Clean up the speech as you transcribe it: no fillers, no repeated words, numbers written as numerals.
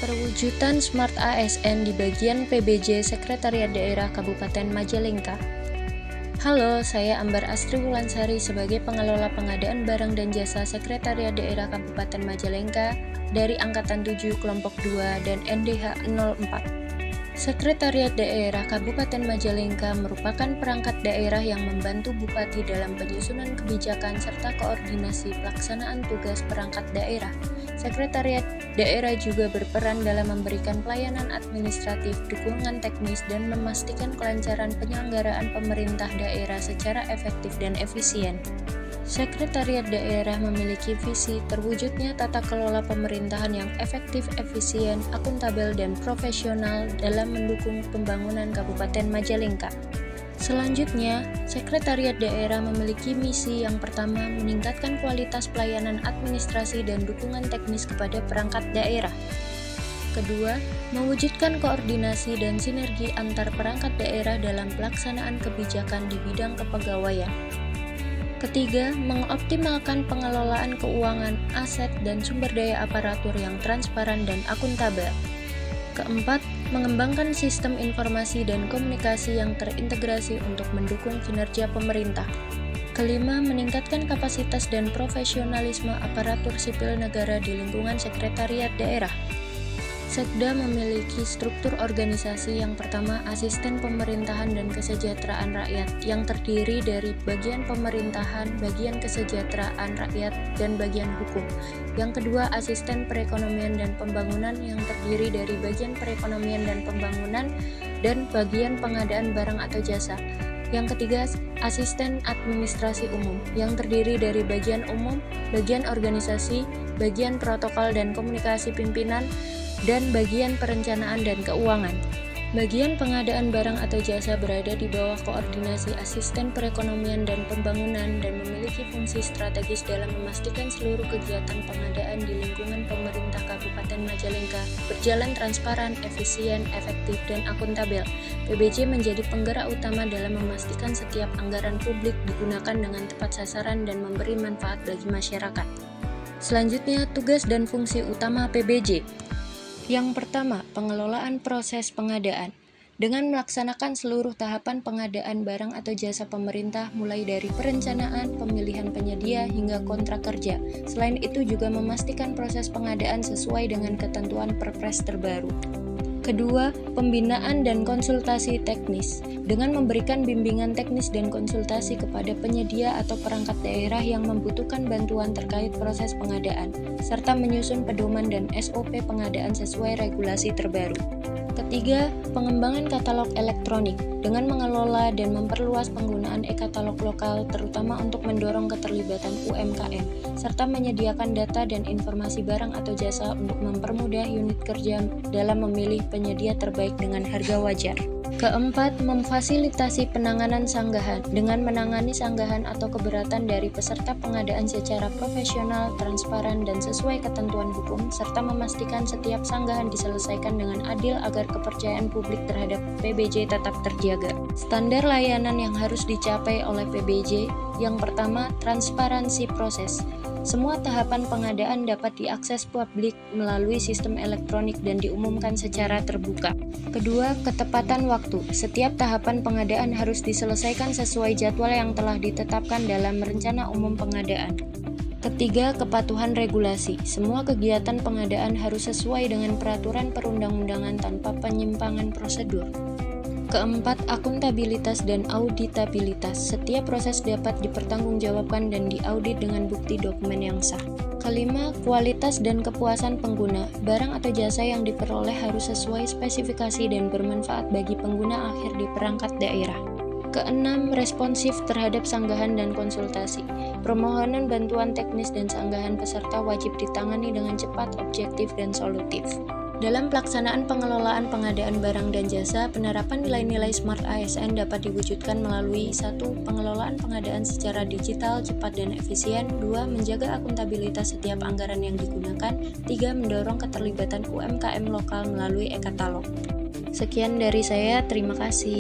Perwujudan Smart ASN di bagian PBJ Sekretariat Daerah Kabupaten Majalengka. Halo, saya Ambar Astri Wulansari sebagai pengelola pengadaan barang dan jasa Sekretariat Daerah Kabupaten Majalengka dari Angkatan 7 Kelompok 2 dan NDH 04. Sekretariat Daerah Kabupaten Majalengka merupakan perangkat daerah yang membantu Bupati dalam penyusunan kebijakan serta koordinasi pelaksanaan tugas perangkat daerah. Sekretariat Daerah juga berperan dalam memberikan pelayanan administratif, dukungan teknis, dan memastikan kelancaran penyelenggaraan pemerintah daerah secara efektif dan efisien. Sekretariat Daerah memiliki visi terwujudnya tata kelola pemerintahan yang efektif, efisien, akuntabel, dan profesional dalam mendukung pembangunan Kabupaten Majalengka. Selanjutnya, Sekretariat Daerah memiliki misi yang pertama, meningkatkan kualitas pelayanan administrasi dan dukungan teknis kepada perangkat daerah. Kedua, mewujudkan koordinasi dan sinergi antar perangkat daerah dalam pelaksanaan kebijakan di bidang kepegawaian. Ketiga, mengoptimalkan pengelolaan keuangan, aset, dan sumber daya aparatur yang transparan dan akuntabel. Keempat, mengembangkan sistem informasi dan komunikasi yang terintegrasi untuk mendukung kinerja pemerintah. Kelima, meningkatkan kapasitas dan profesionalisme aparatur sipil negara di lingkungan Sekretariat Daerah. Sekda memiliki struktur organisasi yang pertama, Asisten Pemerintahan dan Kesejahteraan Rakyat yang terdiri dari bagian pemerintahan, bagian kesejahteraan rakyat, dan bagian hukum. Yang kedua, Asisten Perekonomian dan Pembangunan yang terdiri dari bagian perekonomian dan pembangunan dan bagian pengadaan barang atau jasa. Yang ketiga, Asisten Administrasi Umum yang terdiri dari bagian umum, bagian organisasi, bagian protokol dan komunikasi pimpinan, dan bagian perencanaan dan keuangan. Bagian pengadaan barang atau jasa berada di bawah koordinasi Asisten Perekonomian dan Pembangunan dan memiliki fungsi strategis dalam memastikan seluruh kegiatan pengadaan di lingkungan pemerintah Kabupaten Majalengka berjalan transparan, efisien, efektif, dan akuntabel. PBJ menjadi penggerak utama dalam memastikan setiap anggaran publik digunakan dengan tepat sasaran dan memberi manfaat bagi masyarakat. Selanjutnya, tugas dan fungsi utama PBJ. Yang pertama, pengelolaan proses pengadaan. Dengan melaksanakan seluruh tahapan pengadaan barang atau jasa pemerintah mulai dari perencanaan, pemilihan penyedia, hingga kontrak kerja. Selain itu juga memastikan proses pengadaan sesuai dengan ketentuan Perpres terbaru. Kedua, pembinaan dan konsultasi teknis. Dengan memberikan bimbingan teknis dan konsultasi kepada penyedia atau perangkat daerah yang membutuhkan bantuan terkait proses pengadaan, serta menyusun pedoman dan SOP pengadaan sesuai regulasi terbaru. Ketiga, pengembangan katalog elektronik dengan mengelola dan memperluas penggunaan e-katalog lokal terutama untuk mendorong keterlibatan UMKM serta menyediakan data dan informasi barang atau jasa untuk mempermudah unit kerja dalam memilih penyedia terbaik dengan harga wajar. Keempat, memfasilitasi penanganan sanggahan dengan menangani sanggahan atau keberatan dari peserta pengadaan secara profesional, transparan, dan sesuai ketentuan hukum, serta memastikan setiap sanggahan diselesaikan dengan adil agar kepercayaan publik terhadap PBJ tetap terjaga. Standar layanan yang harus dicapai oleh PBJ, yang pertama, transparansi proses. Semua tahapan pengadaan dapat diakses publik melalui sistem elektronik dan diumumkan secara terbuka. Kedua, ketepatan waktu. Setiap tahapan pengadaan harus diselesaikan sesuai jadwal yang telah ditetapkan dalam rencana umum pengadaan. Ketiga, kepatuhan regulasi. Semua kegiatan pengadaan harus sesuai dengan peraturan perundang-undangan tanpa penyimpangan prosedur. Keempat, akuntabilitas dan auditabilitas. Setiap proses dapat dipertanggungjawabkan dan diaudit dengan bukti dokumen yang sah. Kelima, kualitas dan kepuasan pengguna. Barang atau jasa yang diperoleh harus sesuai spesifikasi dan bermanfaat bagi pengguna akhir di perangkat daerah. Keenam, responsif terhadap sanggahan dan konsultasi. Permohonan bantuan teknis dan sanggahan peserta wajib ditangani dengan cepat, objektif, dan solutif. Dalam pelaksanaan pengelolaan pengadaan barang dan jasa, penerapan nilai-nilai Smart ASN dapat diwujudkan melalui 1. Pengelolaan pengadaan secara digital, cepat dan efisien. 2. Menjaga akuntabilitas setiap anggaran yang digunakan. 3. Mendorong keterlibatan UMKM lokal melalui e-katalog. Sekian dari saya, terima kasih.